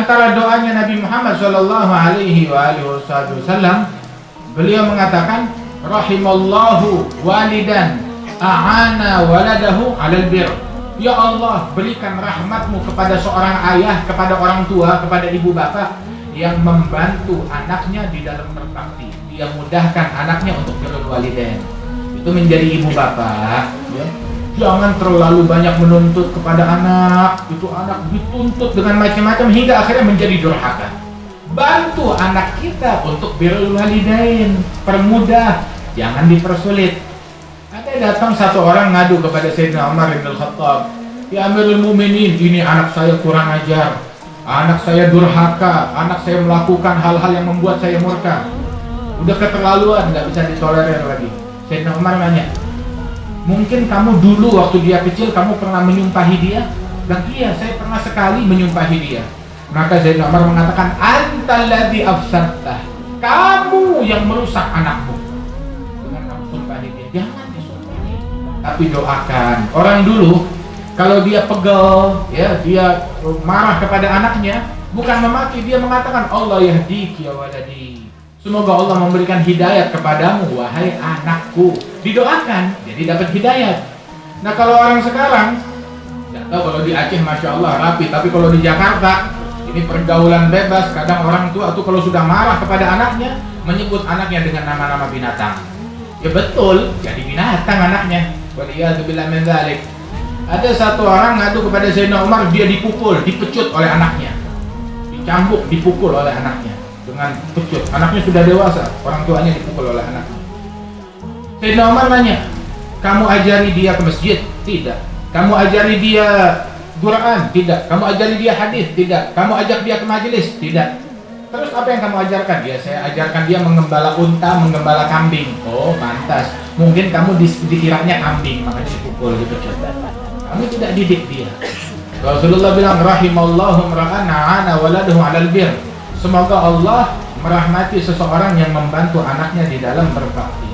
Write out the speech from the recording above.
antara doanya Nabi Muhammad sallallahu alaihi wasallam, beliau mengatakan, rahimallahu walidan a'ana waladahu 'alal bir. Ya Allah, berikan rahmatmu kepada seorang ayah, kepada orang tua, kepada ibu bapak yang membantu anaknya di dalam berbakti. Dia mudahkan anaknya untuk birrul walidain. Itu menjadi ibu bapak, ya. Jangan terlalu banyak menuntut kepada anak. Itu anak dituntut dengan macam-macam hingga akhirnya menjadi durhaka. Bantu anak kita untuk birrul walidain, permudah, jangan dipersulit. Ada datang satu orang ngadu kepada Sayyidina Umar bin Khattab, ya Amirul Mukminin, ini anak saya kurang ajar, anak saya durhaka, anak saya melakukan hal-hal yang membuat saya murka, udah keterlaluan, nggak bisa ditolerir lagi. Sayyidina Umar nanya, mungkin kamu dulu waktu dia kecil kamu pernah menyumpahi dia? Dan iya, saya pernah sekali menyumpahi dia. Maka Sayyidina Umar mengatakan, antal ladzi afsadtah, kamu yang merusak anakmu dengan kamu sumpahi dia. Jangan disumpahi, tapi doakan. Orang dulu kalau dia pegel, ya, dia marah kepada anaknya, bukan memaki, dia mengatakan, Allah yahdiki ya waladi, semoga Allah memberikan hidayat kepadamu wahai anakku. Didoakan, jadi dapat hidayat. Nah, kalau orang sekarang, tidak tahu, kalau di Aceh Masya Allah rapi, tapi kalau di Jakarta ini pergaulan bebas. Kadang orang tua tuh kalau sudah marah kepada anaknya, menyebut anaknya dengan nama-nama binatang. Ya betul, jadi binatang anaknya. Waliyadzubillah min dzalik. Ada satu orang ngadu kepada Sayyidina Umar, dia dipukul, dipecut oleh anaknya, dicambuk, dipukul oleh anaknya dengan pecut. Anaknya sudah dewasa, orang tuanya dipukul oleh anaknya. Sayyidina Umar nanya, kamu ajari dia ke masjid? Tidak. Kamu ajari dia Quran? Tidak. Kamu ajari dia hadis? Tidak. Kamu ajak dia ke majelis? Tidak. Terus apa yang kamu ajarkan? Ya, saya ajarkan dia mengembala unta, mengembala kambing. Oh, pantas. Mungkin kamu dikiranya kambing, makanya dipukul, dipecut. Kamu tidak didik dia. Rasulullah bilang, rahimallahu imra'an a'ana waladahu 'alal bir. Semoga Allah merahmati seseorang yang membantu anaknya di dalam berbakti.